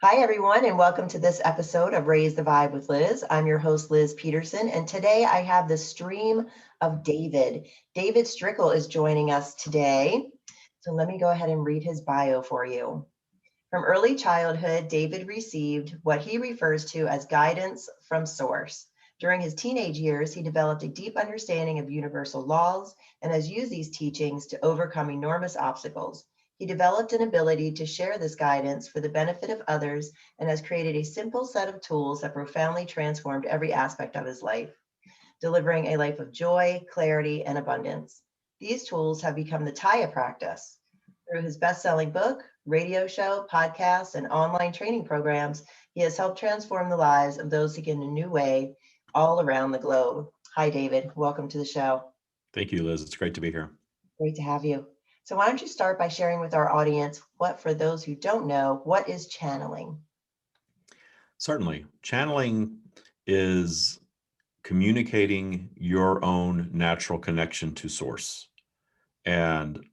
Hi, everyone, and welcome to this episode of Raise the Vibe with Liz. I'm your host, Liz Peterson, and today I have the stream of David. David Strickel is joining us today. So let me go ahead and read his bio for you. From early childhood, David received what he refers to as guidance from Source. During his teenage years, he developed a deep understanding of universal laws and has used these teachings to overcome enormous obstacles. He developed an ability to share this guidance for the benefit of others and has created a simple set of tools that profoundly transformed every aspect of his life, delivering a life of joy, clarity, and abundance. These tools have become the TYA Practice. Through his best-selling book, radio show, podcasts, and online training programs, he has helped transform the lives of those seeking a new way all around the globe. Hi, David. Welcome to the show. Thank you, Liz. It's great to be here. Great to have you. So why don't you start by sharing with our audience for those who don't know, what is channeling? Certainly. Channeling is communicating your own natural connection to source. And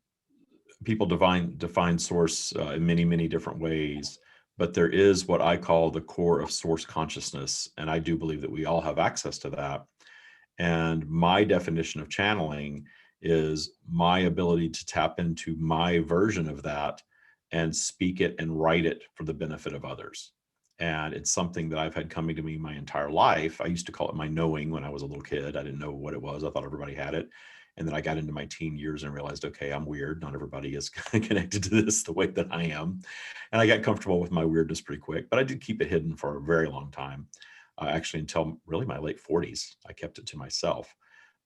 people define source in many, many different ways, but there is what I call the core of source consciousness. And I do believe that we all have access to that. And my definition of channeling is my ability to tap into my version of that and speak it and write it for the benefit of others. And it's something that I've had coming to me my entire life. I used to call it my knowing when I was a little kid. I didn't know what it was. I thought everybody had it. And then I got into my teen years and realized, okay, I'm weird. Not everybody is connected to this the way that I am. And I got comfortable with my weirdness pretty quick, but I did keep it hidden for a very long time. Actually, until really my late 40s, I kept it to myself.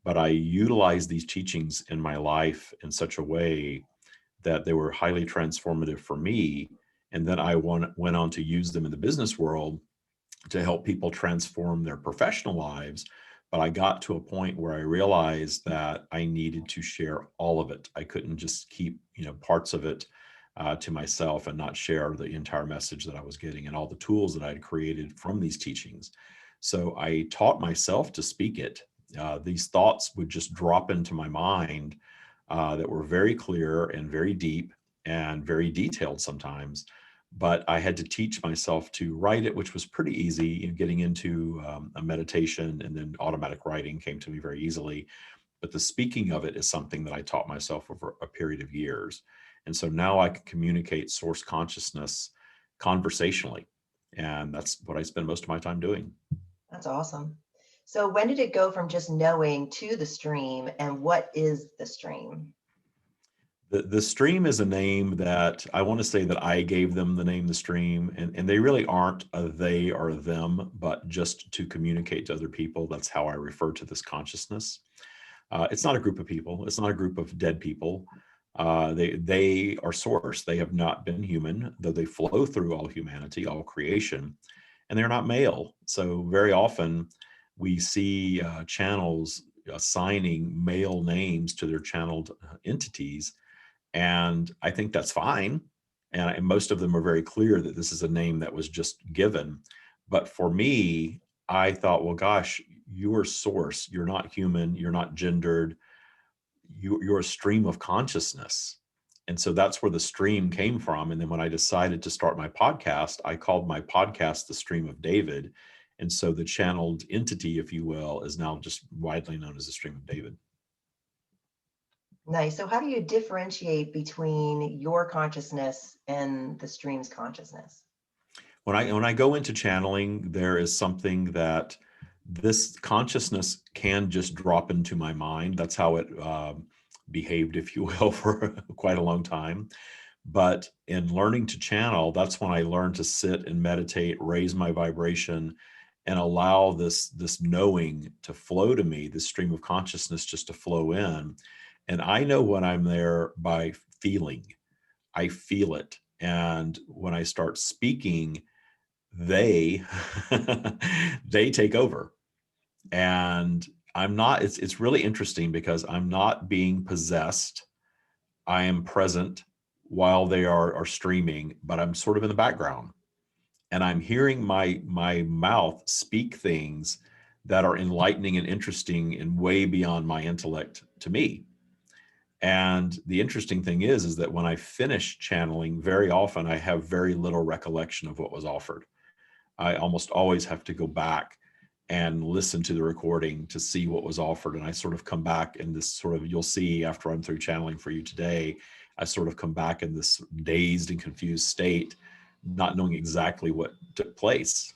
But I utilized these teachings in my life in such a way that they were highly transformative for me. And then I went on to use them in the business world to help people transform their professional lives. But I got to a point where I realized that I needed to share all of it. I couldn't just keep, parts of it to myself and not share the entire message that I was getting and all the tools that I had created from these teachings. So I taught myself to speak it. These thoughts would just drop into my mind that were very clear and very deep and very detailed sometimes. But I had to teach myself to write it, which was pretty easy. Getting into a meditation and then automatic writing came to me very easily. But the speaking of it is something that I taught myself over a period of years. And so now I can communicate source consciousness conversationally. And that's what I spend most of my time doing. That's awesome. So when did it go from just knowing to the stream, and what is the stream? The stream is a name that I want to say that I gave them the name the stream, and they really aren't a they or a them, but just to communicate to other people. That's how I refer to this consciousness. It's not a group of people. It's not a group of dead people. They are source. They have not been human, though they flow through all humanity, all creation, and they're not male. So very often we see channels assigning male names to their channeled entities, and I think that's fine. And most of them are very clear that this is a name that was just given. But for me, I thought, well, gosh, you're source. You're not human. You're not gendered. You're a stream of consciousness. And so that's where the stream came from. And then when I decided to start my podcast, I called my podcast The Stream of David. And so the channeled entity, if you will, is now just widely known as the Stream of David. Nice. So how do you differentiate between your consciousness and the stream's consciousness? When I go into channeling, there is something that this consciousness can just drop into my mind. That's how it behaved, if you will, for quite a long time. But in learning to channel, that's when I learned to sit and meditate, raise my vibration, and allow this knowing to flow to me, this stream of consciousness just to flow in. And I know when I'm there by feeling. I feel it. And when I start speaking, they they take over. And I'm not, it's really interesting because I'm not being possessed. I am present while they are streaming, but I'm sort of in the background. And I'm hearing my mouth speak things that are enlightening and interesting and way beyond my intellect to me. And the interesting thing is that when I finish channeling, very often I have very little recollection of what was offered. I almost always have to go back and listen to the recording to see what was offered. And I sort of come back in this sort of, you'll see after I'm through channeling for you today, I sort of come back in this dazed and confused state, not knowing exactly what took place.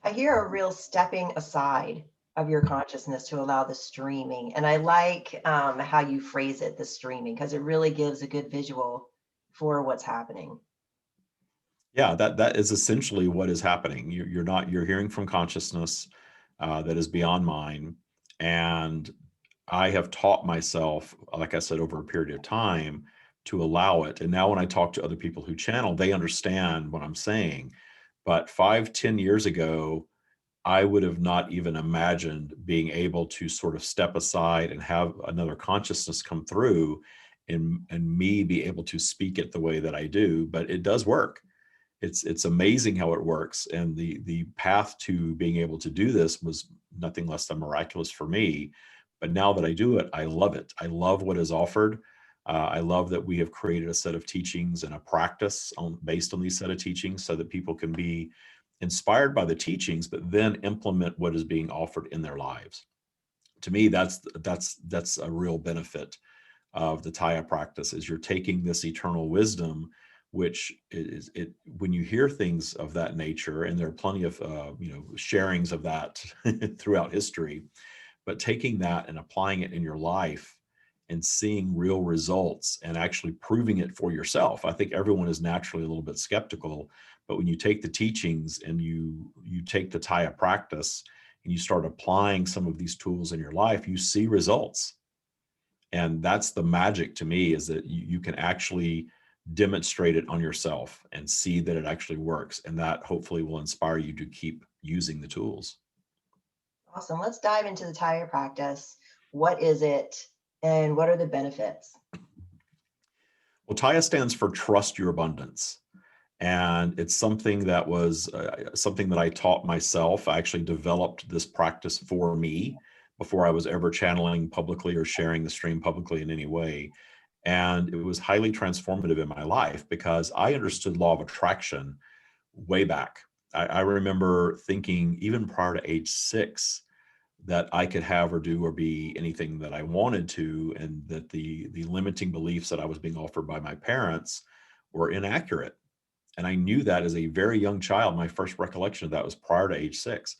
I hear a real stepping aside of your consciousness to allow the streaming. And I like how you phrase it, the streaming, because it really gives a good visual for what's happening. Yeah, that is essentially what is happening. You're hearing from consciousness that is beyond mine. And I have taught myself, like I said, over a period of time to allow it. And now when I talk to other people who channel, they understand what I'm saying. But 5, 10 years ago, I would have not even imagined being able to sort of step aside and have another consciousness come through and me be able to speak it the way that I do. But it does work. It's amazing how it works. And the path to being able to do this was nothing less than miraculous for me. But now that I do it, I love it. I love what is offered. I love that we have created a set of teachings and a practice based on these set of teachings so that people can be inspired by the teachings, but then implement what is being offered in their lives. To me, that's a real benefit of the TYA practice, is you're taking this eternal wisdom, which is it when you hear things of that nature, and there are plenty of sharings of that throughout history, but taking that and applying it in your life and seeing real results and actually proving it for yourself. I think everyone is naturally a little bit skeptical, but when you take the teachings and you take the TYA practice and you start applying some of these tools in your life, you see results. And that's the magic to me, is that you can actually demonstrate it on yourself and see that it actually works. And that hopefully will inspire you to keep using the tools. Awesome. Let's dive into the TYA practice. What is it and what are the benefits? Well, TYA stands for Trust Your Abundance. And it's something that was something that I taught myself. I actually developed this practice for me before I was ever channeling publicly or sharing the stream publicly in any way. And it was highly transformative in my life because I understood law of attraction way back. I remember thinking, even prior to age 6, that I could have or do or be anything that I wanted to, and that the limiting beliefs that I was being offered by my parents were inaccurate. And I knew that as a very young child. My first recollection of that was prior to age 6.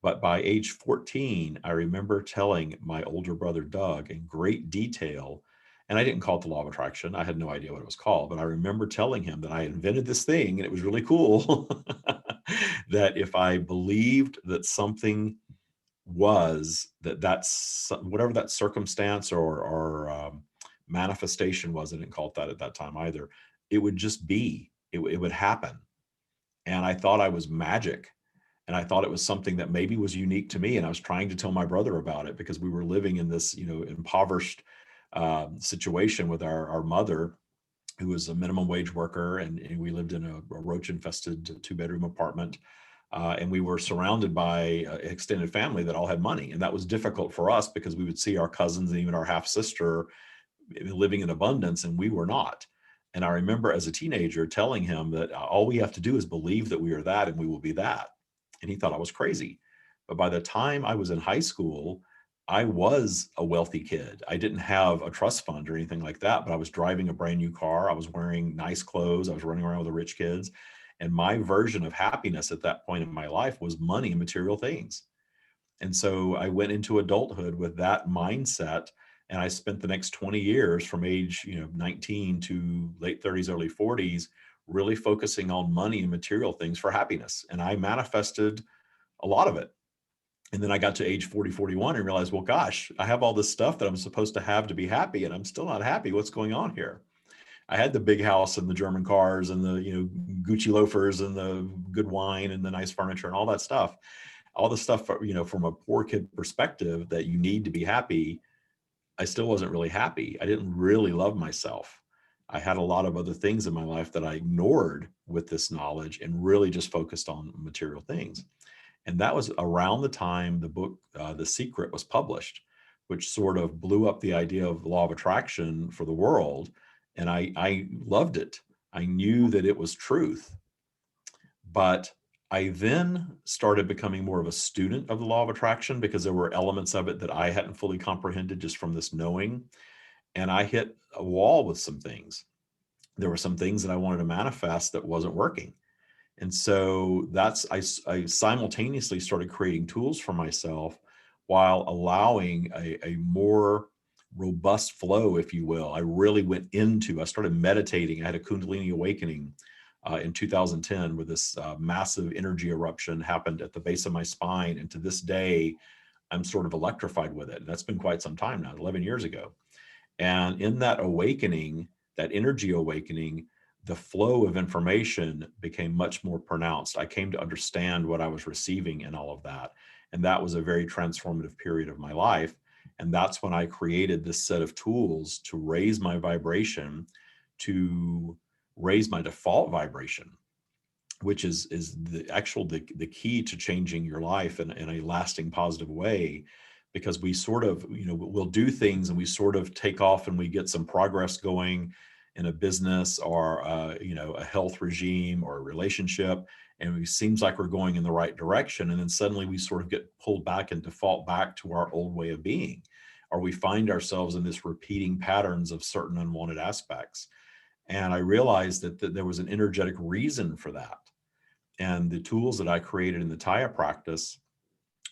But by age 14, I remember telling my older brother, Doug, in great detail, and I didn't call it the law of attraction. I had no idea what it was called, but I remember telling him that I invented this thing and it was really cool. That if I believed that something was, that's whatever that circumstance or manifestation was, I didn't call it that at that time either, it would just be, it would happen. And I thought I was magic. And I thought it was something that maybe was unique to me. And I was trying to tell my brother about it because we were living in this, impoverished situation with our mother, who was a minimum wage worker. And we lived in a roach infested 2-bedroom apartment. And we were surrounded by an extended family that all had money. And that was difficult for us because we would see our cousins and even our half sister living in abundance, and we were not. And I remember as a teenager telling him that all we have to do is believe that we are that and we will be that. And he thought I was crazy. But by the time I was in high school, I was a wealthy kid. I didn't have a trust fund or anything like that, but I was driving a brand new car. I was wearing nice clothes. I was running around with the rich kids. And my version of happiness at that point in my life was money and material things. And so I went into adulthood with that mindset. And I spent the next 20 years from age 19 to late 30s, early 40s, really focusing on money and material things for happiness. And I manifested a lot of it. And then I got to age 40, 41 and realized, well, gosh, I have all this stuff that I'm supposed to have to be happy, and I'm still not happy. What's going on here? I had the big house and the German cars and the, Gucci loafers and the good wine and the nice furniture and all that stuff. All the stuff, from a poor kid perspective that you need to be happy. I still wasn't really happy. I didn't really love myself. I had a lot of other things in my life that I ignored with this knowledge and really just focused on material things. And that was around the time the book, The Secret, was published, which sort of blew up the idea of the law of attraction for the world. And I loved it. I knew that it was truth. But I then started becoming more of a student of the law of attraction because there were elements of it that I hadn't fully comprehended just from this knowing. And I hit a wall with some things. There were some things that I wanted to manifest that wasn't working. And so I simultaneously started creating tools for myself while allowing a more robust flow, if you will. I started meditating. I had a Kundalini awakening in 2010 where this massive energy eruption happened at the base of my spine. And to this day, I'm sort of electrified with it. That's been quite some time now, 11 years ago. And in that awakening, that energy awakening, the flow of information became much more pronounced. I came to understand what I was receiving in all of that. And that was a very transformative period of my life. And that's when I created this set of tools to raise my vibration, to raise my default vibration, which is the key to changing your life in a lasting positive way. Because we sort of, we'll do things and we sort of take off and we get some progress going in a business or a health regime or a relationship, and it seems like we're going in the right direction, and then suddenly we sort of get pulled back and default back to our old way of being, or we find ourselves in this repeating patterns of certain unwanted aspects. And I realized that there was an energetic reason for that. And the tools that I created in the TYA practice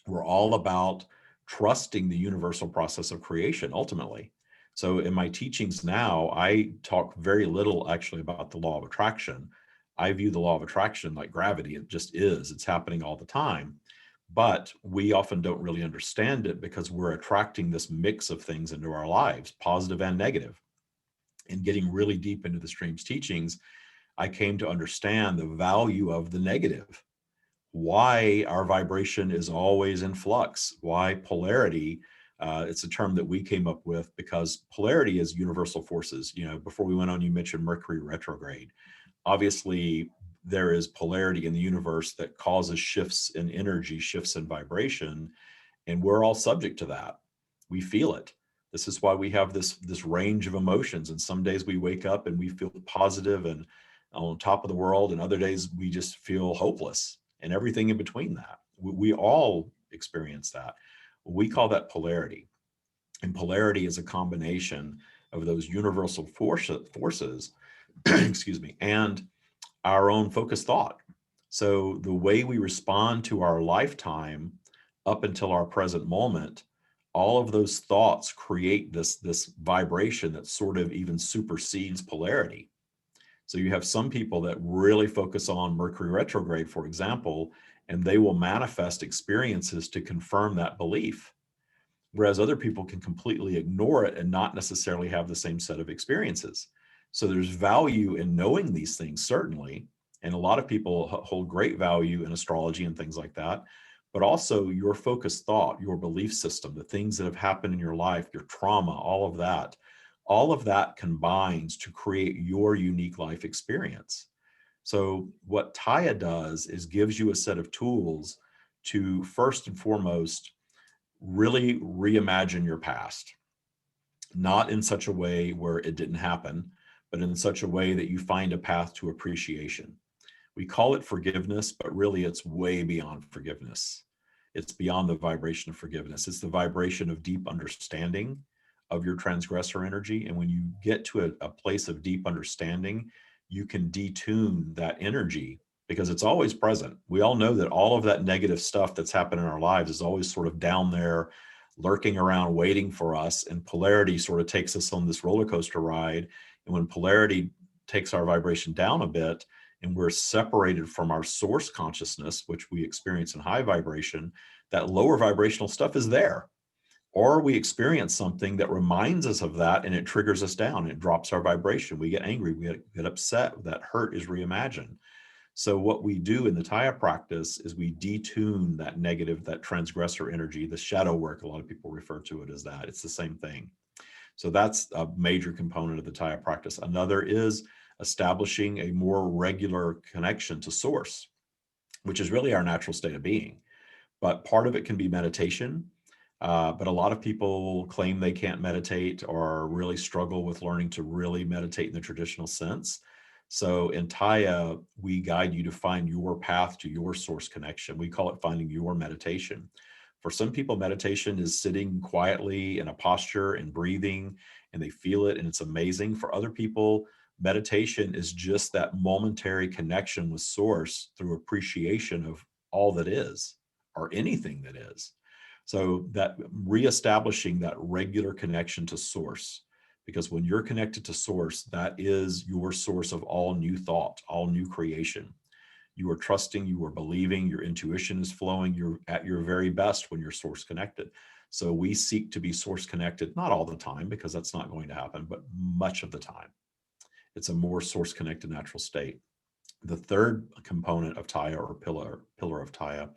were all about trusting the universal process of creation ultimately. So in my teachings now, I talk very little actually about the law of attraction. I view the law of attraction like gravity. It just is. It's happening all the time. But we often don't really understand it because we're attracting this mix of things into our lives, positive and negative. And getting really deep into the stream's teachings, I came to understand the value of the negative, why our vibration is always in flux, why polarity, it's a term that we came up with because polarity is universal forces. Before we went on, you mentioned Mercury retrograde. Obviously, there is polarity in the universe that causes shifts in energy, shifts in vibration, and we're all subject to that. We feel it. This is why we have this range of emotions. And some days we wake up and we feel positive and on top of the world, and other days we just feel hopeless, and everything in between that. We all experience that. We call that polarity. And polarity is a combination of those universal forces, excuse me, and our own focused thought. So the way we respond to our lifetime up until our present moment, all of those thoughts create this vibration that sort of even supersedes polarity. So you have some people that really focus on Mercury retrograde, for example, and they will manifest experiences to confirm that belief. Whereas other people can completely ignore it and not necessarily have the same set of experiences. So there's value in knowing these things, certainly. And a lot of people hold great value in astrology and things like that. But also your focused thought, your belief system, the things that have happened in your life, your trauma, all of that combines to create your unique life experience. So what TYA does is gives you a set of tools to first and foremost really reimagine your past, not in such a way where it didn't happen, but in such a way that you find a path to appreciation. We call it forgiveness, but really it's way beyond forgiveness. It's beyond the vibration of forgiveness. It's the vibration of deep understanding of your transgressor energy. And when you get to a place of deep understanding, you can detune that energy because it's always present. We all know that all of that negative stuff that's happened in our lives is always sort of down there, lurking around, waiting for us. And polarity sort of takes us on this roller coaster ride. And when polarity takes our vibration down a bit, and we're separated from our source consciousness, which we experience in high vibration, that lower vibrational stuff is there. Or we experience something that reminds us of that and it triggers us down. It drops our vibration. We get angry. We get upset. That hurt is reimagined. So what we do in the TYA practice is we detune that negative, that transgressor energy, the shadow work. A lot of people refer to it as that. It's the same thing. So that's a major component of the TYA practice. Another is establishing a more regular connection to source, which is really our natural state of being. But part of it can be meditation. But a lot of people claim they can't meditate or really struggle with learning to really meditate in the traditional sense. So in TYA, we guide you to find your path to your source connection. We call it finding your meditation. For some people, meditation is sitting quietly in a posture and breathing, and they feel it, and it's amazing. For other people, meditation is just that momentary connection with source through appreciation of all that is, or anything that is. So that reestablishing that regular connection to source, because when you're connected to source, that is your source of all new thought, all new creation. You are trusting, you are believing, your intuition is flowing, you're at your very best when you're source connected. So we seek to be source connected, not all the time, because that's not going to happen, but much of the time. It's a more source connected natural state. The third component of TYA, or pillar of TYA,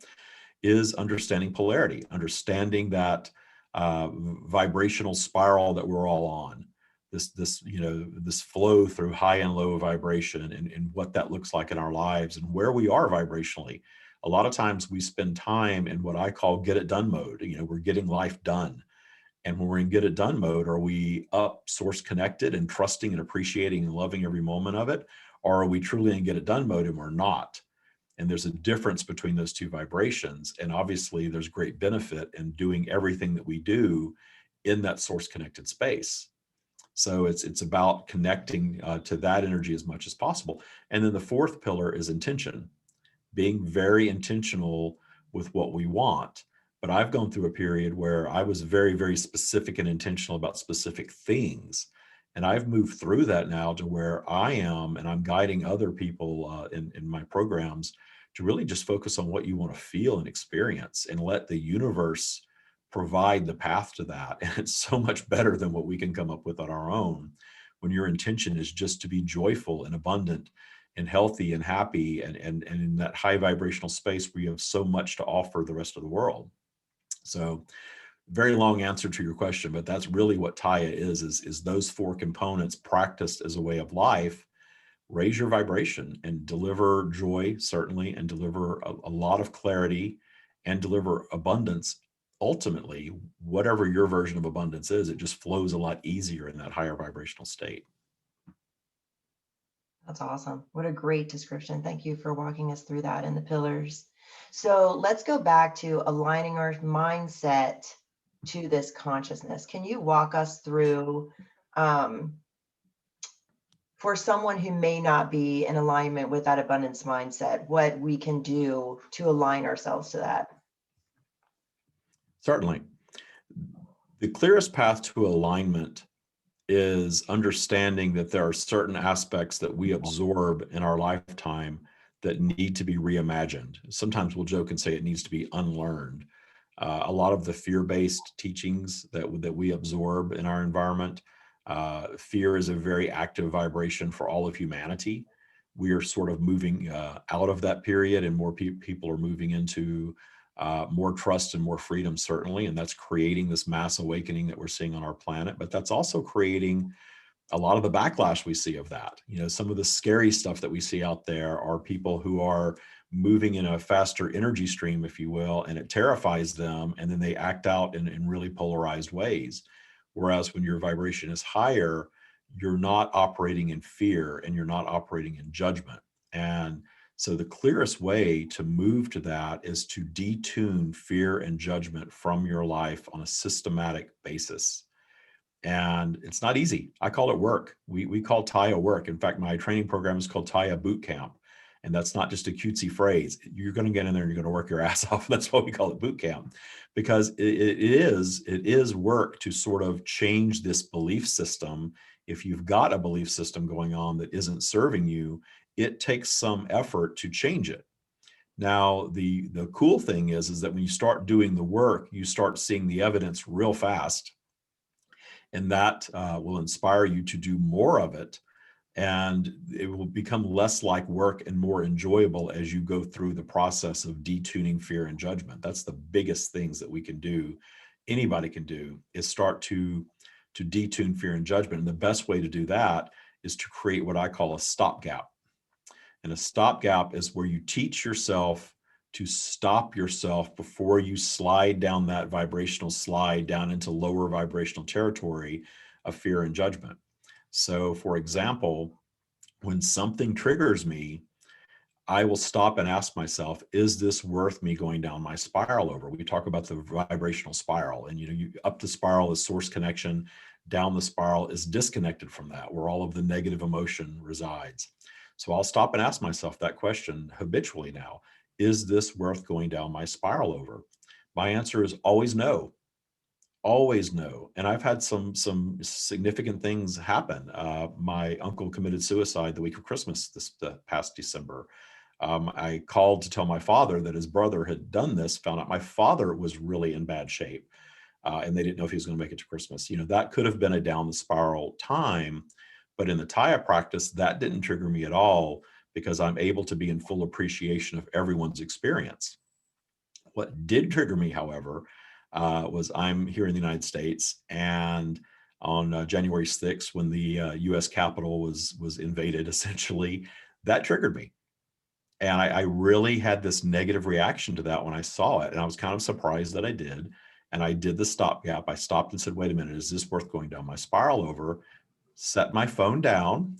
is understanding polarity, understanding that vibrational spiral that we're all on, this flow through high and low vibration, and what that looks like in our lives and where we are vibrationally. A lot of times we spend time in what I call get it done mode. We're getting life done. And when we're in get it done mode, are we up source connected and trusting and appreciating and loving every moment of it? Or are we truly in get it done mode and we're not? And there's a difference between those two vibrations. And obviously there's great benefit in doing everything that we do in that source connected space. So it's about connecting to that energy as much as possible. And then the fourth pillar is intention, being very intentional with what we want. But I've gone through a period where I was very, very specific and intentional about specific things. And I've moved through that now to where I am, and I'm guiding other people in my programs to really just focus on what you want to feel and experience and let the universe provide the path to that. And it's so much better than what we can come up with on our own when your intention is just to be joyful and abundant and healthy and happy, and in that high vibrational space where you have so much to offer the rest of the world. So very long answer to your question, but that's really what TYA is those four components practiced as a way of life. Raise your vibration and deliver joy, certainly, and deliver a lot of clarity and deliver abundance. Ultimately, whatever your version of abundance is, it just flows a lot easier in that higher vibrational state. That's awesome. What a great description. Thank you for walking us through that and the pillars. So let's go back to aligning our mindset to this consciousness. Can you walk us through, for someone who may not be in alignment with that abundance mindset, what we can do to align ourselves to that? Certainly. The clearest path to alignment is understanding that there are certain aspects that we absorb in our lifetime that need to be reimagined. Sometimes we'll joke and say it needs to be unlearned. A lot of the fear-based teachings that we absorb in our environment, fear is a very active vibration for all of humanity. We are sort of moving out of that period, and more people are moving into more trust and more freedom, certainly. And that's creating this mass awakening that we're seeing on our planet. But that's also creating a lot of the backlash we see of that. Some of the scary stuff that we see out there are people who are moving in a faster energy stream, if you will, and it terrifies them. And then they act out in really polarized ways. Whereas when your vibration is higher, you're not operating in fear and you're not operating in judgment. And so the clearest way to move to that is to detune fear and judgment from your life on a systematic basis. And it's not easy. I call it work. We call TYA work. In fact, my training program is called TYA Boot Camp. And that's not just a cutesy phrase. You're going to get in there and you're going to work your ass off. That's why we call it boot camp, because it is work to sort of change this belief system. If you've got a belief system going on that isn't serving you, it takes some effort to change it. Now, the cool thing is that when you start doing the work, you start seeing the evidence real fast, and that will inspire you to do more of it. And it will become less like work and more enjoyable as you go through the process of detuning fear and judgment. That's the biggest things that we can do, anybody can do, is start to detune fear and judgment. And the best way to do that is to create what I call a stopgap. And a stopgap is where you teach yourself to stop yourself before you slide down that vibrational slide down into lower vibrational territory of fear and judgment. So, for example, when something triggers me, I will stop and ask myself, is this worth me going down my spiral over? We talk about the vibrational spiral, and you up the spiral is source connection, down the spiral is disconnected from that, where all of the negative emotion resides. So I'll stop and ask myself that question habitually now. Is this worth going down my spiral over? My answer is always no. Always no. And I've had some significant things happen. My uncle committed suicide the week of Christmas the past December. I called to tell my father that his brother had done this, found out my father was really in bad shape, and they didn't know if he was going to make it to Christmas. That could have been a down the spiral time, but in the TYA practice, that didn't trigger me at all because I'm able to be in full appreciation of everyone's experience. What did trigger me, however, was I'm here in the United States, and on January 6th, when the U.S. Capitol was invaded, essentially, that triggered me. And I really had this negative reaction to that when I saw it. And I was kind of surprised that I did. And I did the stopgap. I stopped and said, wait a minute, is this worth going down my spiral over? Set my phone down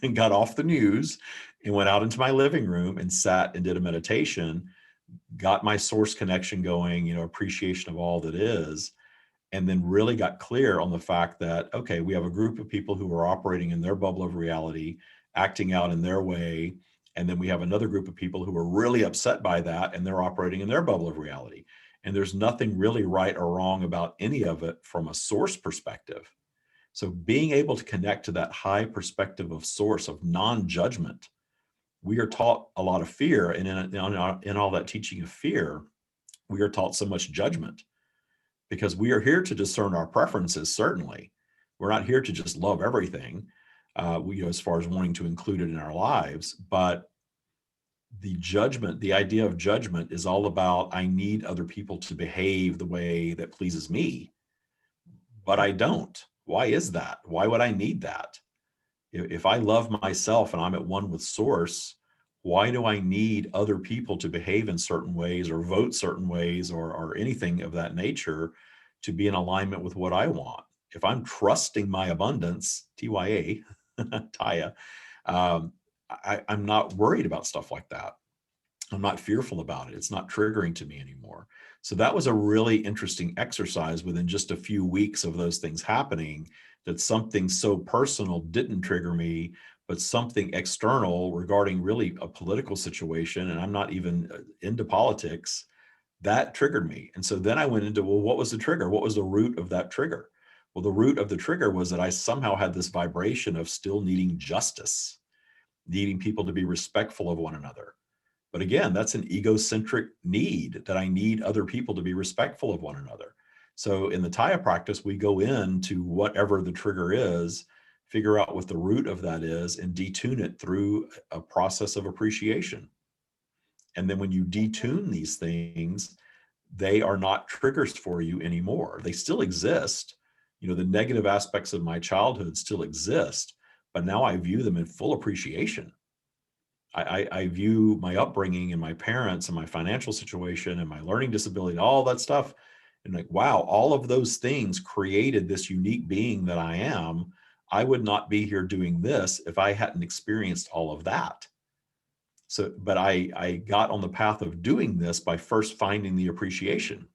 and got off the news and went out into my living room and sat and did a meditation, got my source connection going, appreciation of all that is, and then really got clear on the fact that, okay, we have a group of people who are operating in their bubble of reality, acting out in their way. And then we have another group of people who are really upset by that, and they're operating in their bubble of reality. And there's nothing really right or wrong about any of it from a source perspective. So being able to connect to that high perspective of source, of non-judgment, we are taught a lot of fear. And in all that teaching of fear, we are taught so much judgment, because we are here to discern our preferences. Certainly, we're not here to just love everything, as far as wanting to include it in our lives. But the idea of judgment is all about, I need other people to behave the way that pleases me, but I don't. Why is that? Why would I need that? If I love myself and I'm at one with source, why do I need other people to behave in certain ways or vote certain ways or anything of that nature to be in alignment with what I want? If I'm trusting my abundance, TYA, TYA, I'm not worried about stuff like that. I'm not fearful about it. It's not triggering to me anymore. So that was a really interesting exercise within just a few weeks of those things happening, that something so personal didn't trigger me, but something external regarding really a political situation, and I'm not even into politics, that triggered me. And so then I went into, well, what was the trigger? What was the root of that trigger? Well, the root of the trigger was that I somehow had this vibration of still needing justice, needing people to be respectful of one another. But again, that's an egocentric need, that I need other people to be respectful of one another. So in the TYA practice, we go into whatever the trigger is, figure out what the root of that is, and detune it through a process of appreciation. And then when you detune these things, they are not triggers for you anymore. They still exist. The negative aspects of my childhood still exist, but now I view them in full appreciation. I view my upbringing and my parents and my financial situation and my learning disability, all that stuff, and like, wow, all of those things created this unique being that I am. I would not be here doing this if I hadn't experienced all of that. So, but I got on the path of doing this by first finding the appreciation.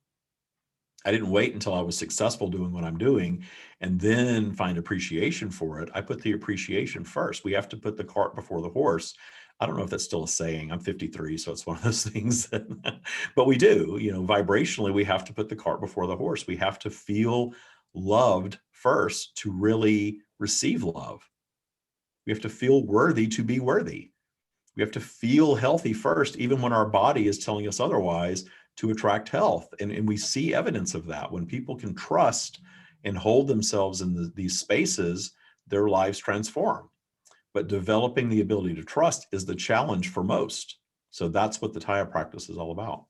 I didn't wait until I was successful doing what I'm doing and then find appreciation for it. I put the appreciation first. We have to put the cart before the horse. I don't know if that's still a saying. I'm 53, so it's one of those things that, but we do, vibrationally, we have to put the cart before the horse. We have to feel loved first to really receive love. We have to feel worthy to be worthy. We have to feel healthy first, even when our body is telling us otherwise, to attract health. And we see evidence of that. When people can trust and hold themselves in these spaces, their lives transform. But developing the ability to trust is the challenge for most. So that's what the TYA practice is all about.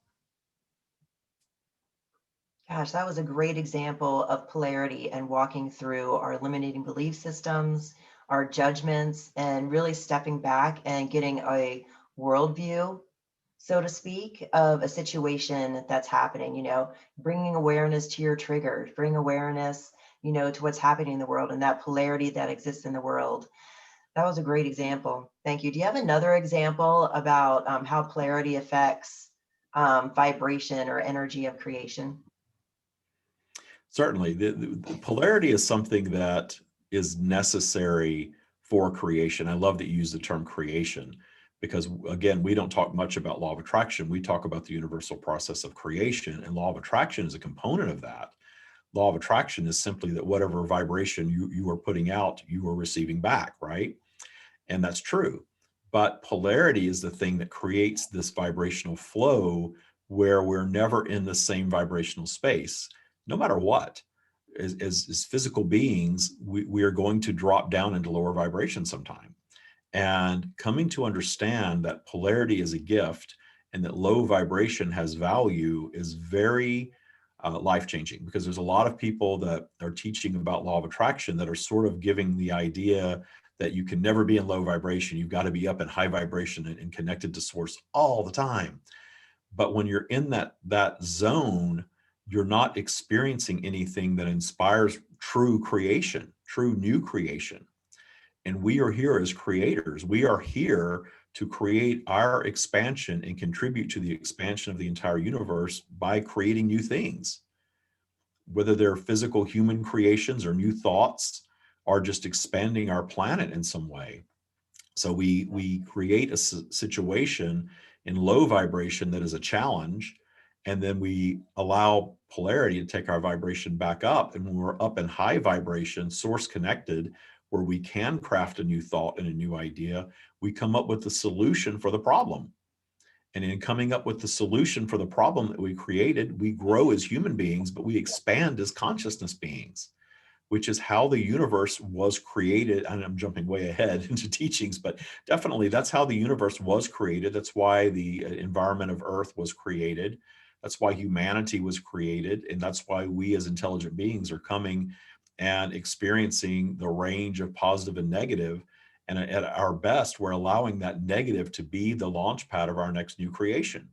Gosh, that was a great example of polarity and walking through our eliminating belief systems, our judgments, and really stepping back and getting a worldview so to speak, of a situation that's happening, bringing awareness to your triggers, bring awareness, to what's happening in the world and that polarity that exists in the world. That was a great example. Thank you. Do you have another example about how polarity affects vibration or energy of creation? Certainly, the polarity is something that is necessary for creation. I love that you use the term creation because, again, we don't talk much about law of attraction. We talk about the universal process of creation, and law of attraction is a component of that. Law of attraction is simply that whatever vibration you are putting out, you are receiving back, right? And that's true. But polarity is the thing that creates this vibrational flow where we're never in the same vibrational space, no matter what. As physical beings, we are going to drop down into lower vibration sometime. And coming to understand that polarity is a gift and that low vibration has value is very life-changing, because there's a lot of people that are teaching about law of attraction that are sort of giving the idea that you can never be in low vibration. You've got to be up in high vibration and connected to source all the time. But when you're in that zone, you're not experiencing anything that inspires true creation, true new creation. And we are here as creators. We are here to create our expansion and contribute to the expansion of the entire universe by creating new things, whether they're physical human creations or new thoughts, or just expanding our planet in some way. So we create a situation in low vibration that is a challenge, and then we allow polarity to take our vibration back up. And when we're up in high vibration, source connected, where we can craft a new thought and a new idea, we come up with the solution for the problem. And in coming up with the solution for the problem that we created, we grow as human beings, but we expand as consciousness beings, which is how the universe was created. And I'm jumping way ahead into teachings, but definitely that's how the universe was created. That's why the environment of Earth was created. That's why humanity was created. And that's why we as intelligent beings are coming and experiencing the range of positive and negative. And at our best, we're allowing that negative to be the launch pad of our next new creation.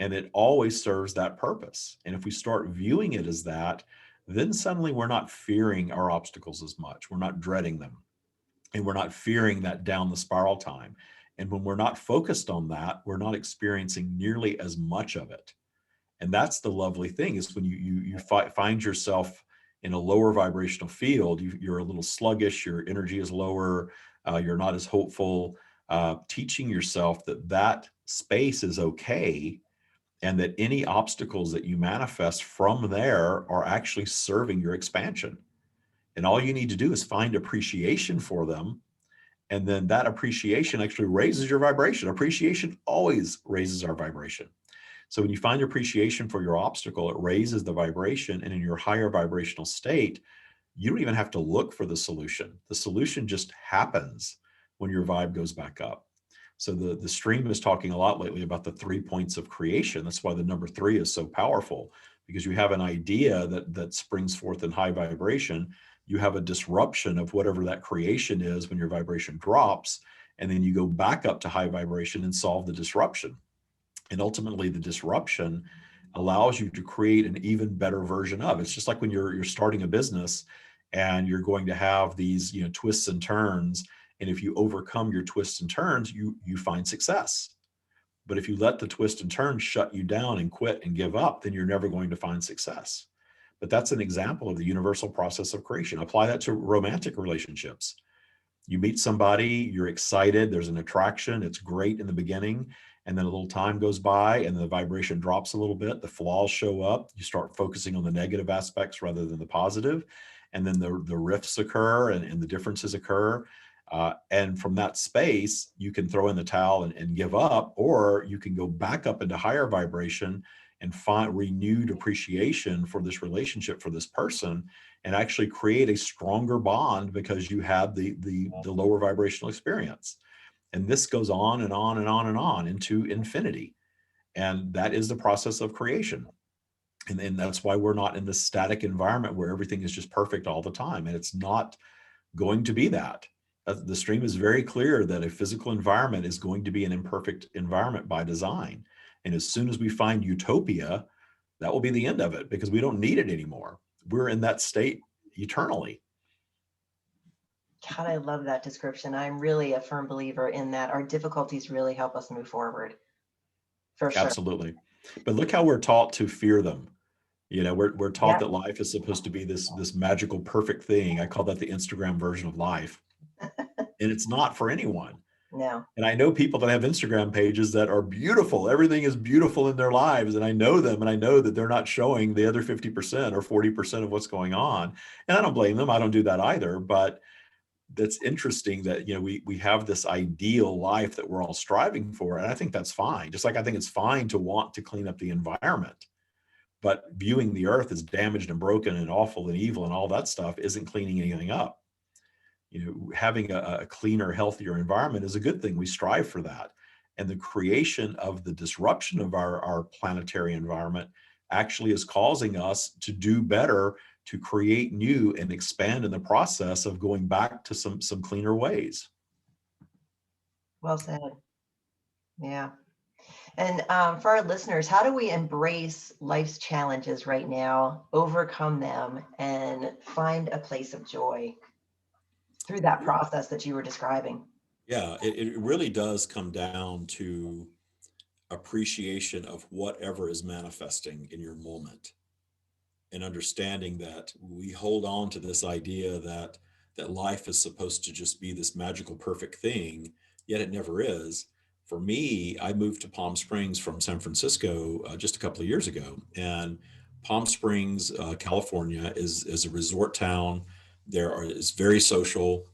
And it always serves that purpose. And if we start viewing it as that, then suddenly we're not fearing our obstacles as much. We're not dreading them. And we're not fearing that down the spiral time. And when we're not focused on that, we're not experiencing nearly as much of it. And that's the lovely thing, is when you find yourself in a lower vibrational field, you're a little sluggish, your energy is lower, you're not as hopeful, teaching yourself that space is okay, and that any obstacles that you manifest from there are actually serving your expansion. And all you need to do is find appreciation for them. And then that appreciation actually raises your vibration. Appreciation always raises our vibration. So when you find appreciation for your obstacle, it raises the vibration. And in your higher vibrational state, you don't even have to look for the solution. The solution just happens when your vibe goes back up. So the stream is talking a lot lately about the 3 points of creation. That's why the number 3 is so powerful, because you have an idea that springs forth in high vibration. You have a disruption of whatever that creation is when your vibration drops, and then you go back up to high vibration and solve the disruption. And ultimately, the disruption allows you to create an even better version of. It's just like when you're starting a business and you're going to have these twists and turns. And if you overcome your twists and turns, you find success. But if you let the twist and turn shut you down and quit and give up, then you're never going to find success. But that's an example of the universal process of creation. Apply that to romantic relationships. You meet somebody, you're excited, there's an attraction, it's great in the beginning, and then a little time goes by and the vibration drops a little bit, the flaws show up, you start focusing on the negative aspects rather than the positive, and then the rifts occur and the differences occur. And from that space, you can throw in the towel and give up, or you can go back up into higher vibration and find renewed appreciation for this relationship, for this person, and actually create a stronger bond because you had the lower vibrational experience. And this goes on and on and on and on into infinity. And that is the process of creation. And that's why we're not in this static environment where everything is just perfect all the time. And it's not going to be that. The stream is very clear that a physical environment is going to be an imperfect environment by design. And as soon as we find utopia, that will be the end of it, because we don't need it anymore. We're in that state eternally. God, I love that description. I'm really a firm believer in that our difficulties really help us move forward, for sure. Absolutely. But look how we're taught to fear them. We're taught Yeah, that life is supposed to be this magical, perfect thing. I call that the Instagram version of life. And it's not for anyone. no. And I know people that have Instagram pages that are beautiful. Everything is beautiful in their lives. And I know them, and I know that they're not showing the other 50% or 40% of what's going on. And I don't blame them. I don't do that either. But that's interesting that, we have this ideal life that we're all striving for. And I think that's fine. Just like I think it's fine to want to clean up the environment. But viewing the earth as damaged and broken and awful and evil and all that stuff isn't cleaning anything up. Having a cleaner, healthier environment is a good thing. We strive for that. And the creation of the disruption of our planetary environment actually is causing us to do better, to create new and expand in the process of going back to some cleaner ways. Well said. Yeah. And for our listeners, how do we embrace life's challenges right now, overcome them, and find a place of joy through that process that you were describing? Yeah, it really does come down to appreciation of whatever is manifesting in your moment, and understanding that we hold on to this idea that life is supposed to just be this magical perfect thing, yet it never is. For me, I moved to Palm Springs from San Francisco just a couple of years ago, and Palm Springs, California, is a resort town. Is very social.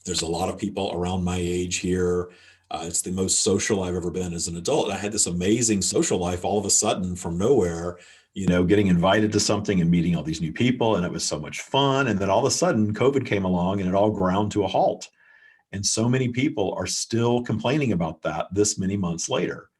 There's a lot of people around my age here. It's the most social I've ever been as an adult. And I had this amazing social life all of a sudden from nowhere, getting invited to something and meeting all these new people. And it was so much fun. And then all of a sudden, COVID came along and it all ground to a halt. And so many people are still complaining about that this many months later.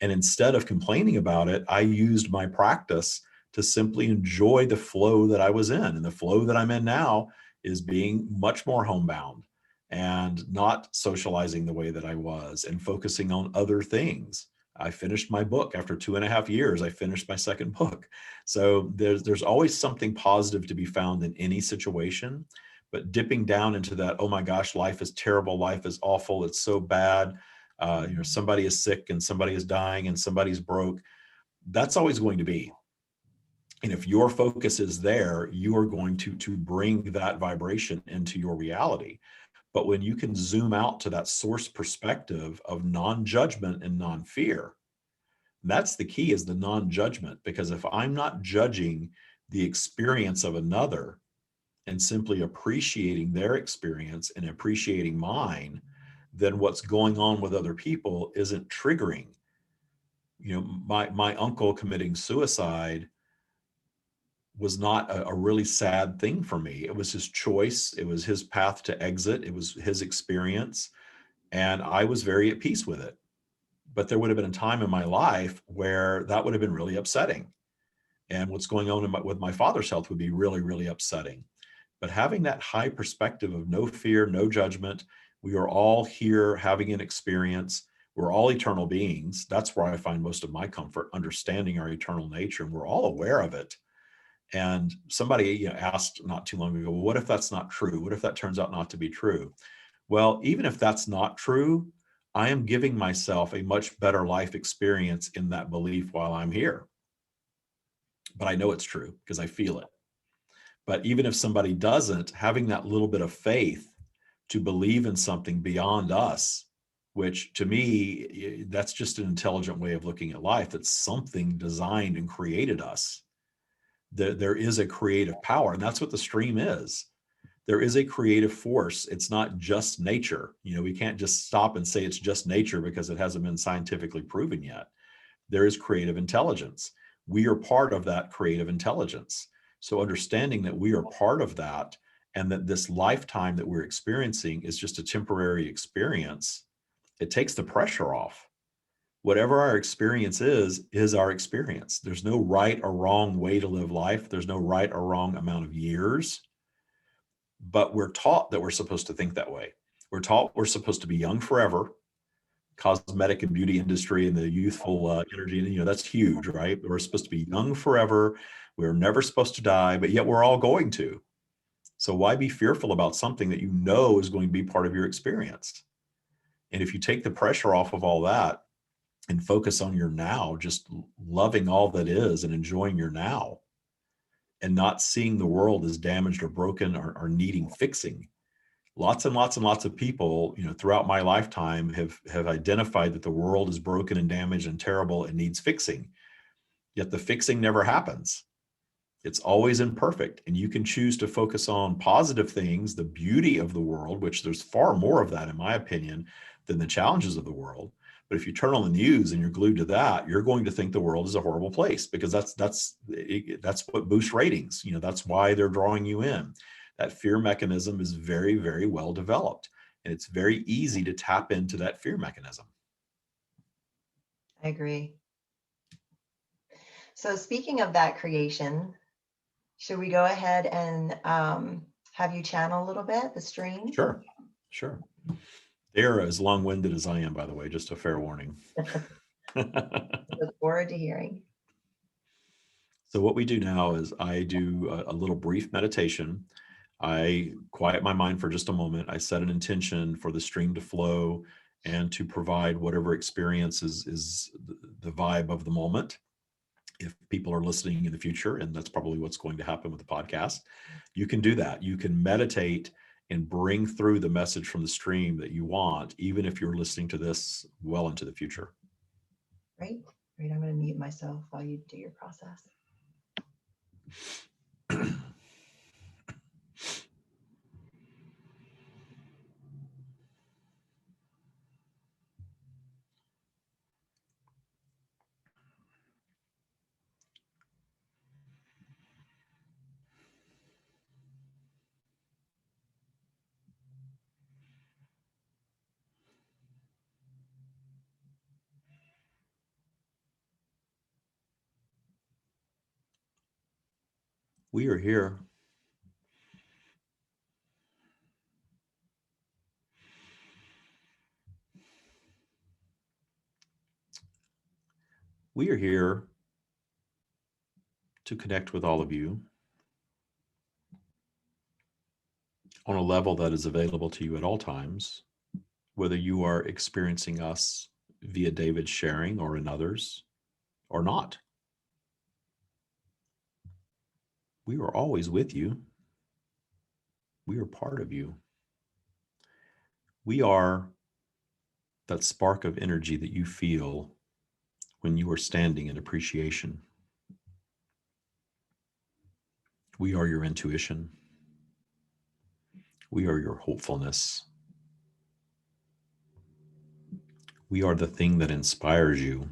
And instead of complaining about it, I used my practice to simply enjoy the flow that I was in. And the flow that I'm in now is being much more homebound and not socializing the way that I was and focusing on other things. I finished my book after 2.5 years. I finished my second book. So there's always something positive to be found in any situation, but dipping down into that, oh my gosh, life is terrible. Life is awful. It's so bad. Somebody is sick and somebody is dying and somebody's broke. That's always going to be. And if your focus is there, you are going to bring that vibration into your reality. But when you can zoom out to that source perspective of non-judgment and non-fear, that's the key, is the non-judgment. Because if I'm not judging the experience of another and simply appreciating their experience and appreciating mine, then what's going on with other people isn't triggering. My uncle committing suicide was not a really sad thing for me. It was his choice. It was his path to exit. It was his experience. And I was very at peace with it. But there would have been a time in my life where that would have been really upsetting. And what's going on with my father's health would be really, really upsetting. But having that high perspective of no fear, no judgment, we are all here having an experience. We're all eternal beings. That's where I find most of my comfort, understanding our eternal nature, and we're all aware of it. And somebody asked not too long ago, well, what if that's not true? What if that turns out not to be true? Well, even if that's not true, I am giving myself a much better life experience in that belief while I'm here. But I know it's true because I feel it. But even if somebody doesn't, having that little bit of faith to believe in something beyond us, which to me, that's just an intelligent way of looking at life. That's something designed and created us. There is a creative power, and that's what the stream is. There is a creative force. It's not just nature. We can't just stop and say it's just nature because it hasn't been scientifically proven yet. There is creative intelligence. We are part of that creative intelligence. So understanding that we are part of that, and that this lifetime that we're experiencing is just a temporary experience, it takes the pressure off. Whatever our experience is our experience. There's no right or wrong way to live life. There's no right or wrong amount of years, but we're taught that we're supposed to think that way. We're taught we're supposed to be young forever. Cosmetic and beauty industry and the youthful energy, that's huge, right? We're supposed to be young forever. We're never supposed to die, but yet we're all going to. So why be fearful about something that you know is going to be part of your experience? And if you take the pressure off of all that and focus on your now, just loving all that is and enjoying your now, and not seeing the world as damaged or broken or needing fixing. Lots and lots and lots of people, throughout my lifetime have identified that the world is broken and damaged and terrible and needs fixing. Yet the fixing never happens. It's always imperfect. And you can choose to focus on positive things, the beauty of the world, which there's far more of that, in my opinion, than the challenges of the world. But if you turn on the news and you're glued to that, you're going to think the world is a horrible place, because that's what boosts ratings. That's why they're drawing you in. That fear mechanism is very, very well developed, and it's very easy to tap into that fear mechanism. I agree. So speaking of that creation, should we go ahead and have you channel a little bit, the stream? Sure. They're as long-winded as I am, by the way, just a fair warning. Look forward to hearing. So what we do now is I do a little brief meditation. I quiet my mind for just a moment. I set an intention for the stream to flow and to provide whatever experience is the vibe of the moment. If people are listening in the future, and that's probably what's going to happen with the podcast, you can do that. You can meditate and bring through the message from the stream that you want, even if you're listening to this well into the future. Great. I'm going to mute myself while you do your process. We are here. We are here to connect with all of you on a level that is available to you at all times, whether you are experiencing us via David's sharing or in others or not. We are always with you. We are part of you. We are that spark of energy that you feel when you are standing in appreciation. We are your intuition. We are your hopefulness. We are the thing that inspires you.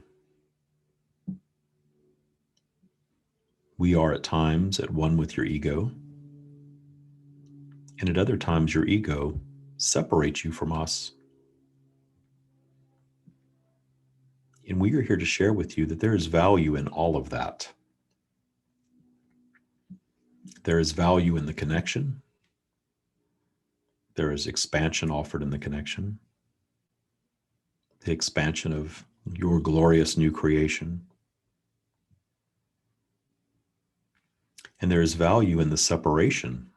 We are at times at one with your ego, and at other times your ego separates you from us. And we are here to share with you that there is value in all of that. There is value in the connection. There is expansion offered in the connection. The expansion of your glorious new creation. And there is value in the separation.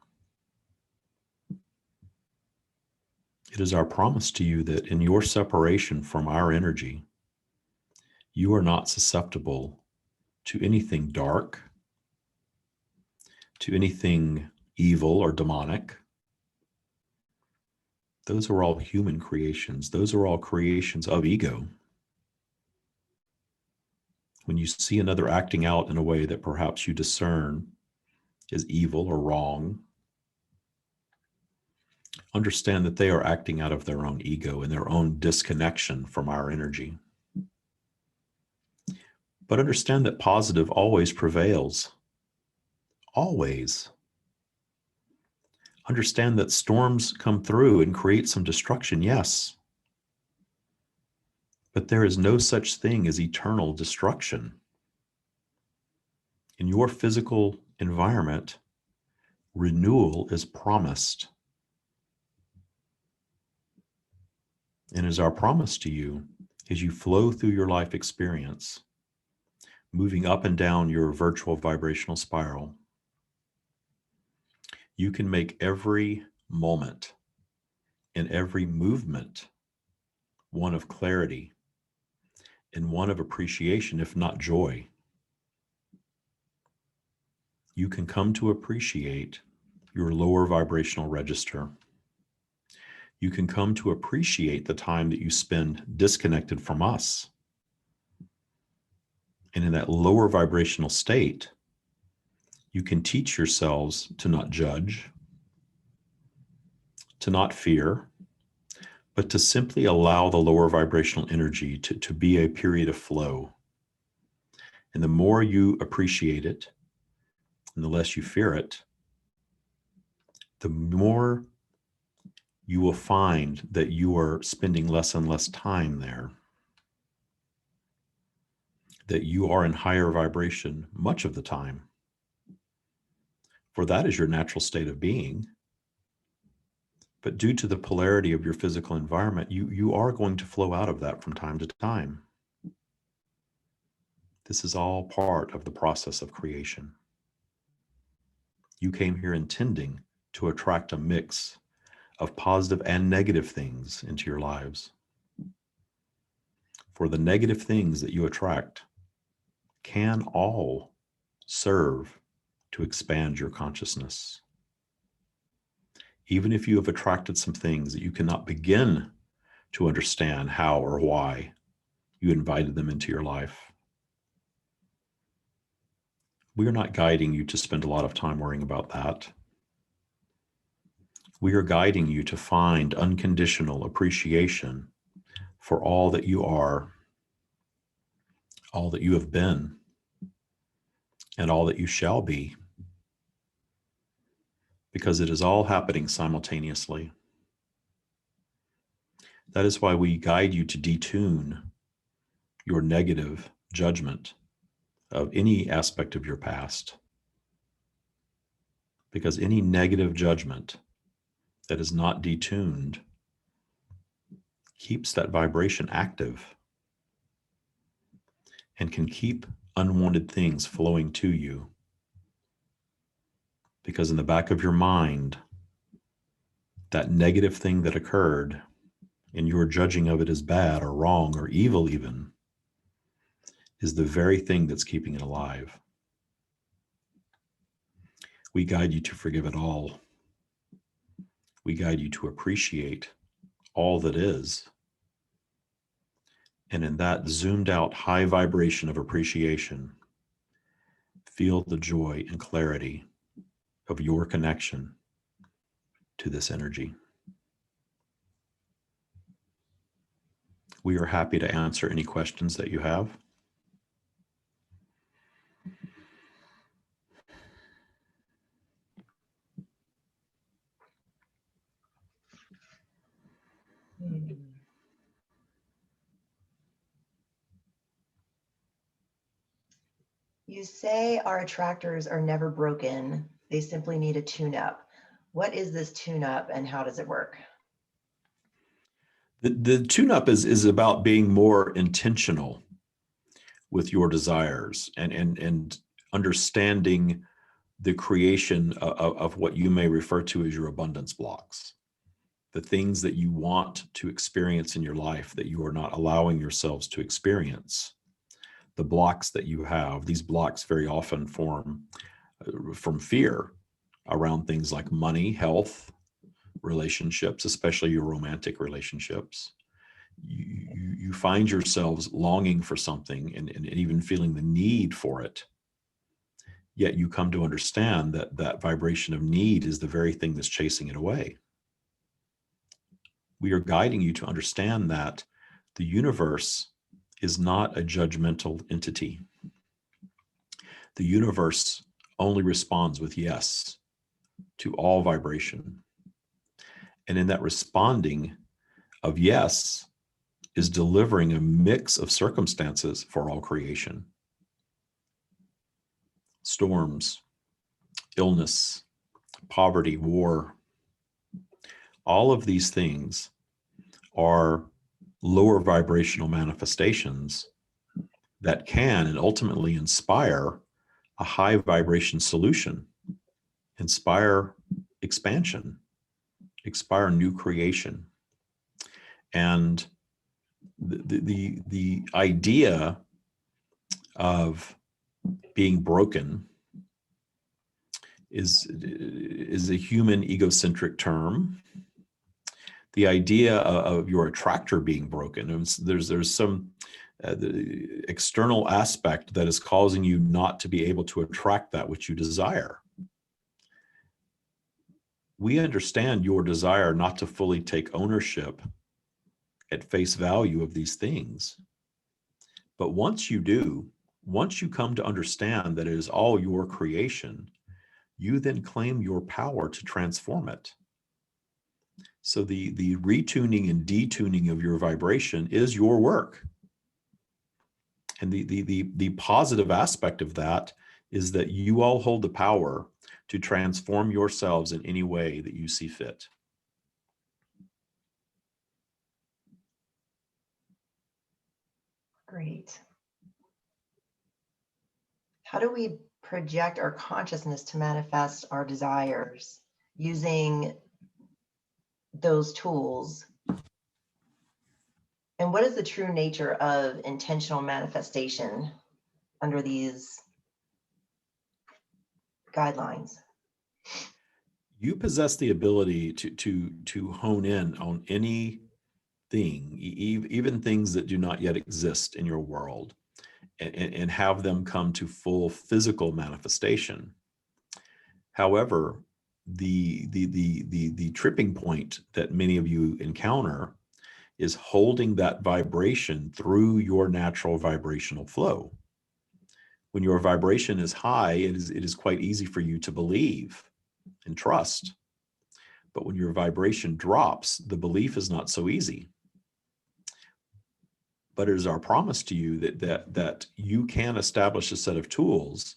It is our promise to you that in your separation from our energy, you are not susceptible to anything dark, to anything evil or demonic. Those are all human creations. Those are all creations of ego. When you see another acting out in a way that perhaps you discern is evil or wrong, understand that they are acting out of their own ego and their own disconnection from our energy. But understand that positive always prevails. Always. Understand that storms come through and create some destruction, yes. But there is no such thing as eternal destruction. In your physical environment, renewal is promised. And as our promise to you, as you flow through your life experience, moving up and down your virtual vibrational spiral, you can make every moment and every movement one of clarity and one of appreciation, if not joy. You can come to appreciate your lower vibrational register. You can come to appreciate the time that you spend disconnected from us. And in that lower vibrational state, you can teach yourselves to not judge, to not fear, but to simply allow the lower vibrational energy to be a period of flow. And the more you appreciate it, and the less you fear it, the more you will find that you are spending less and less time there, that you are in higher vibration much of the time. For that is your natural state of being. But due to the polarity of your physical environment, you are going to flow out of that from time to time. This is all part of the process of creation. You came here intending to attract a mix of positive and negative things into your lives. For the negative things that you attract can all serve to expand your consciousness. Even if you have attracted some things that you cannot begin to understand how or why you invited them into your life, we are not guiding you to spend a lot of time worrying about that. We are guiding you to find unconditional appreciation for all that you are, all that you have been, and all that you shall be, because it is all happening simultaneously. That is why we guide you to detune your negative judgment of any aspect of your past, because any negative judgment that is not detuned keeps that vibration active and can keep unwanted things flowing to you. Because in the back of your mind, that negative thing that occurred, and your judging of it as bad or wrong or evil even, is the very thing that's keeping it alive. We guide you to forgive it all. We guide you to appreciate all that is. And in that zoomed out high vibration of appreciation, feel the joy and clarity of your connection to this energy. We are happy to answer any questions that you have. You say our attractors are never broken. They simply need a tune-up. What is this tune-up and how does it work? The tune-up is about being more intentional with your desires and understanding the creation of what you may refer to as your abundance blocks. The things that you want to experience in your life that you are not allowing yourselves to experience. The blocks that you have, these blocks very often form from fear around things like money, health, relationships, especially your romantic relationships. You find yourselves longing for something and even feeling the need for it. Yet you come to understand that that vibration of need is the very thing that's chasing it away. We are guiding you to understand that the universe is not a judgmental entity. The universe only responds with yes to all vibration. And in that responding of yes is delivering a mix of circumstances for all creation. Storms, illness, poverty, war, all of these things are lower vibrational manifestations that can and ultimately inspire a high vibration solution, inspire expansion, inspire new creation. And the idea of being broken is a human egocentric term. The idea of your attractor being broken, and there's some the external aspect that is causing you not to be able to attract that which you desire. We understand your desire not to fully take ownership at face value of these things. But once you do, once you come to understand that it is all your creation, you then claim your power to transform it. So the retuning and detuning of your vibration is your work. And the positive aspect of that is that you all hold the power to transform yourselves in any way that you see fit. Great. How do we project our consciousness to manifest our desires using those tools? And what is the true nature of intentional manifestation under these guidelines? You possess the ability to hone in on anything, even things that do not yet exist in your world, and have them come to full physical manifestation. However, the tripping point that many of you encounter is holding that vibration through your natural vibrational flow. When your vibration is high, it is quite easy for you to believe and trust. But when your vibration drops, the belief is not so easy. But it is our promise to you that you can establish a set of tools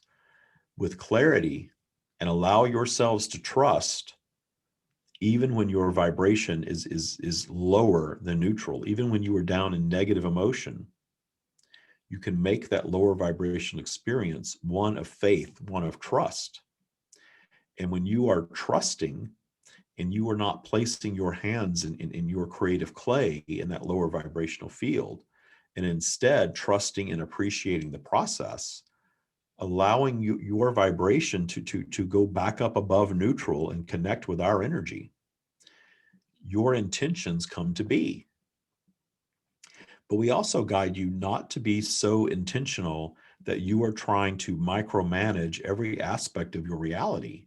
with clarity and allow yourselves to trust, even when your vibration is lower than neutral, even when you are down in negative emotion. You can make that lower vibrational experience one of faith, one of trust. And when you are trusting and you are not placing your hands in your creative clay in that lower vibrational field, and instead trusting and appreciating the process, allowing your vibration to go back up above neutral and connect with our energy, your intentions come to be. But we also guide you not to be so intentional that you are trying to micromanage every aspect of your reality,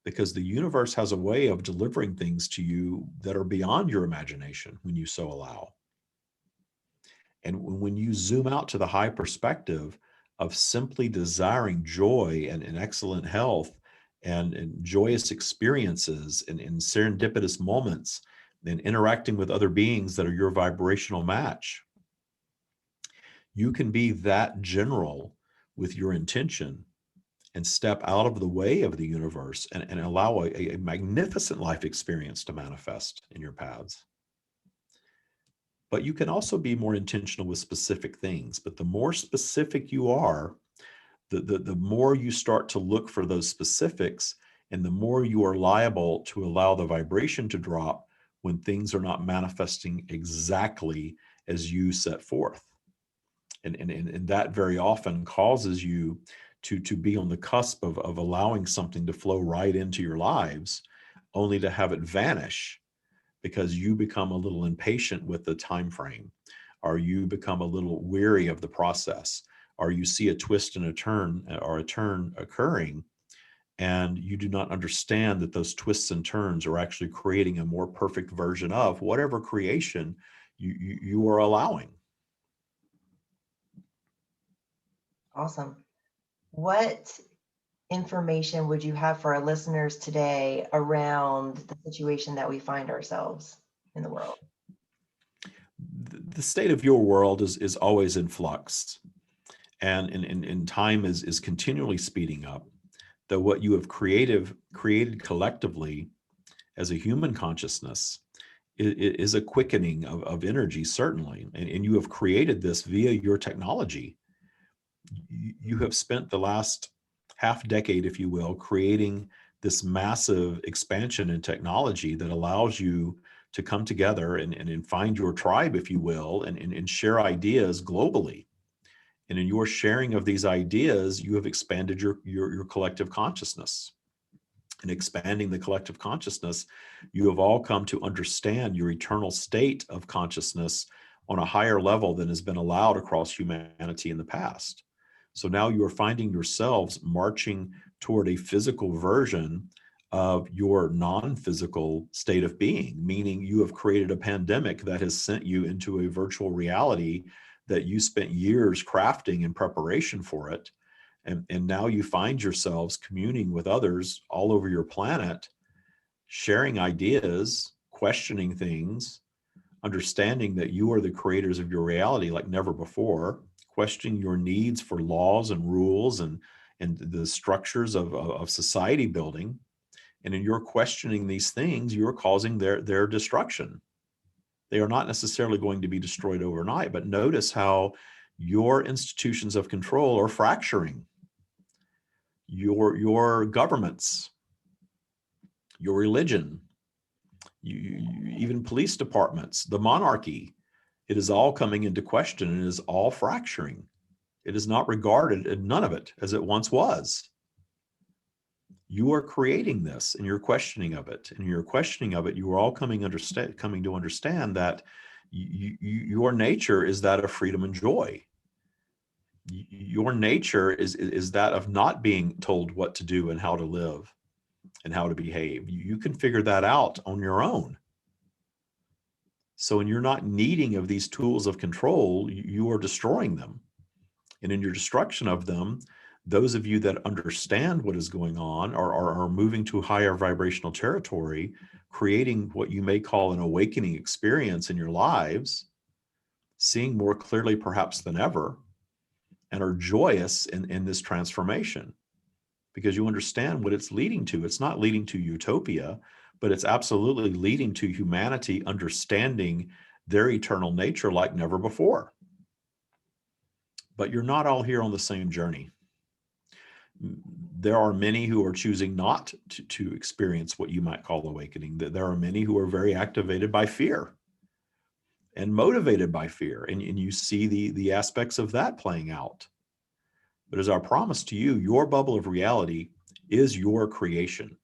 because the universe has a way of delivering things to you that are beyond your imagination when you so allow. And when you zoom out to the high perspective of simply desiring joy and excellent health and joyous experiences and serendipitous moments and interacting with other beings that are your vibrational match, you can be that general with your intention and step out of the way of the universe and allow a magnificent life experience to manifest in your paths. But you can also be more intentional with specific things. But the more specific you are, the more you start to look for those specifics, and the more you are liable to allow the vibration to drop when things are not manifesting exactly as you set forth. And that very often causes you to be on the cusp of allowing something to flow right into your lives, only to have it vanish because you become a little impatient with the time frame, or you become a little weary of the process, or you see a twist and a turn or a turn occurring, and you do not understand that those twists and turns are actually creating a more perfect version of whatever creation you are allowing. Awesome. What information would you have for our listeners today around the situation that we find ourselves in the world? The state of your world is always in flux, and time is continually speeding up. Though what you have created collectively as a human consciousness is a quickening of energy, certainly. And you have created this via your technology. You have spent the last half decade, if you will, creating this massive expansion in technology that allows you to come together and find your tribe, if you will, and share ideas globally. And in your sharing of these ideas, you have expanded your collective consciousness. And expanding the collective consciousness, you have all come to understand your eternal state of consciousness on a higher level than has been allowed across humanity in the past. So now you are finding yourselves marching toward a physical version of your non-physical state of being, meaning you have created a pandemic that has sent you into a virtual reality that you spent years crafting in preparation for it. And now you find yourselves communing with others all over your planet, sharing ideas, questioning things, understanding that you are the creators of your reality like never before, questioning your needs for laws and rules and the structures of society building. And in your questioning these things, you're causing their destruction. They are not necessarily going to be destroyed overnight, but notice how your institutions of control are fracturing. Your governments, your religion, even police departments, the monarchy, it is all coming into question and it is all fracturing. It is not regarded, none of it, as it once was. You are creating this and you're questioning of it. And your questioning of it, you are all coming to understand that your nature is that of freedom and joy. Your nature is that of not being told what to do and how to live and how to behave. You can figure that out on your own. So when you're not needing of these tools of control, you are destroying them. And in your destruction of them, those of you that understand what is going on are moving to higher vibrational territory, creating what you may call an awakening experience in your lives, seeing more clearly perhaps than ever, and are joyous in this transformation because you understand what it's leading to. It's not leading to utopia, but it's absolutely leading to humanity understanding their eternal nature like never before. But you're not all here on the same journey. There are many who are choosing not to experience what you might call awakening. There are many who are very activated by fear and motivated by fear. And you see the aspects of that playing out. But as our promise to you, your bubble of reality is your creation.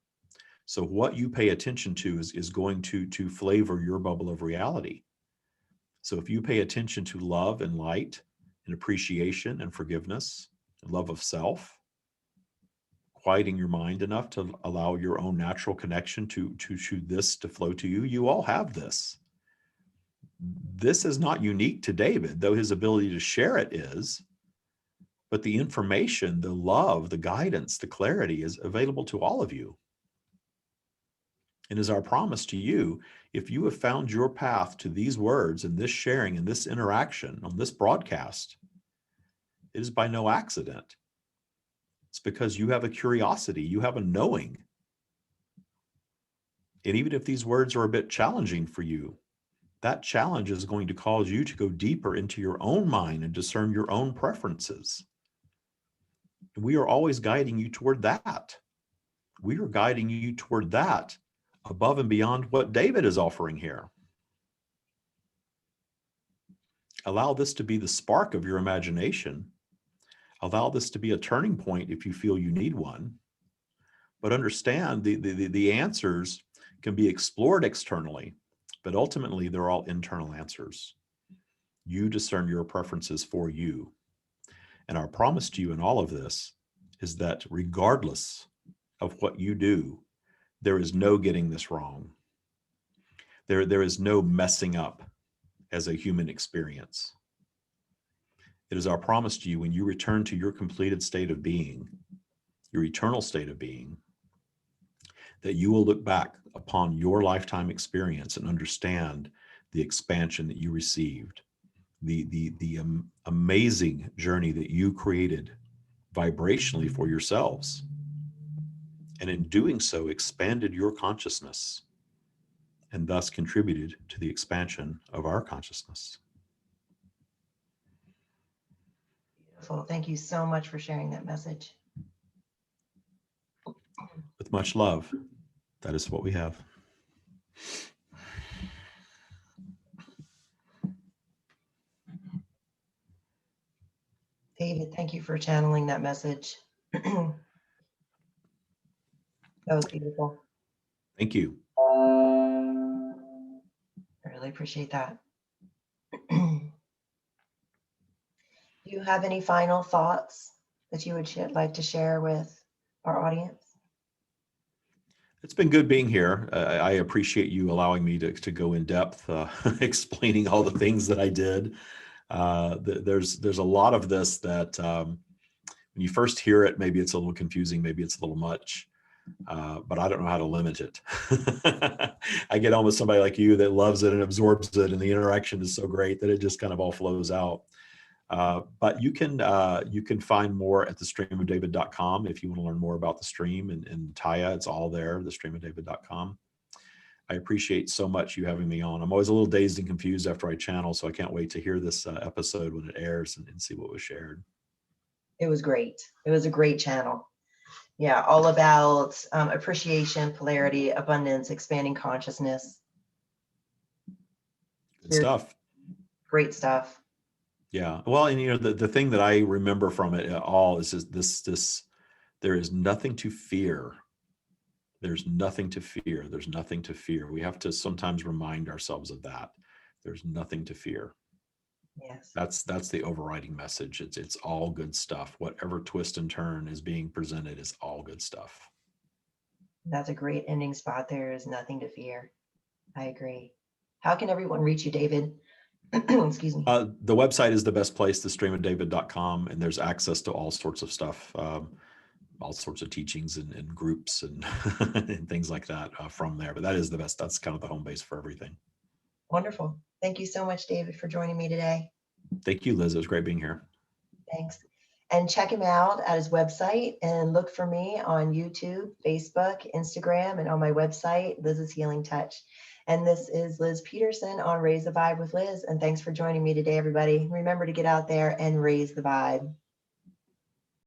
So what you pay attention to is going to flavor your bubble of reality. So if you pay attention to love and light and appreciation and forgiveness and love of self, quieting your mind enough to allow your own natural connection to this to flow to you, you all have this. This is not unique to David, though his ability to share it is. But the information, the love, the guidance, the clarity is available to all of you. And as our promise to you, if you have found your path to these words and this sharing and this interaction on this broadcast, it is by no accident. It's because you have a curiosity, you have a knowing. And even if these words are a bit challenging for you, that challenge is going to cause you to go deeper into your own mind and discern your own preferences. And we are always guiding you toward that. We are guiding you toward that above and beyond what David is offering here. Allow this to be the spark of your imagination. Allow this to be a turning point if you feel you need one. But understand the answers can be explored externally, but ultimately they're all internal answers. You discern your preferences for you. And our promise to you in all of this is that regardless of what you do, there is no getting this wrong. There is no messing up as a human experience. It is our promise to you when you return to your completed state of being, your eternal state of being, that you will look back upon your lifetime experience and understand the expansion that you received, the amazing journey that you created vibrationally for yourselves. And in doing so, expanded your consciousness and thus contributed to the expansion of our consciousness. Beautiful. Thank you so much for sharing that message. With much love, that is what we have. David, thank you for channeling that message. That was beautiful. Thank you. I really appreciate that. Do you have any final thoughts that you would like to share with our audience? It's been good being here. I appreciate you allowing me to go in depth, explaining all the things that I did. There's a lot of this that when you first hear it, maybe it's a little confusing, maybe it's a little much, but I don't know how to limit it. I get on with somebody like you that loves it and absorbs it, and the interaction is so great that it just kind of all flows out. But you can find more at thestreamofdavid.com if you want to learn more about the stream and TYA. It's all there, thestreamofdavid.com. I appreciate so much you having me on. I'm always a little dazed and confused after I channel, so I can't wait to hear this episode when it airs and see what was shared. It was great. It was a great channel. Yeah, all about appreciation, polarity, abundance, expanding consciousness. Good stuff. Great stuff. Yeah. Well, and the thing that I remember from it all is this there is nothing to fear. There's nothing to fear. There's nothing to fear. We have to sometimes remind ourselves of that. There's nothing to fear. Yes. That's the overriding message. It's all good stuff. Whatever twist and turn is being presented is all good stuff. That's a great ending spot. There is nothing to fear. I agree. How can everyone reach you, David? Excuse me. The website is the best place, thestreamofdavid.com, and there's access to all sorts of stuff, all sorts of teachings and groups and, and things like that from there. But that is the best. That's kind of the home base for everything. Wonderful. Thank you so much, David, for joining me today. Thank you, Liz. It was great being here. Thanks. And check him out at his website and look for me on YouTube, Facebook, Instagram, and on my website, Liz's Healing Touch. And this is Liz Peterson on Raise the Vibe with Liz. And thanks for joining me today, everybody. Remember to get out there and raise the vibe.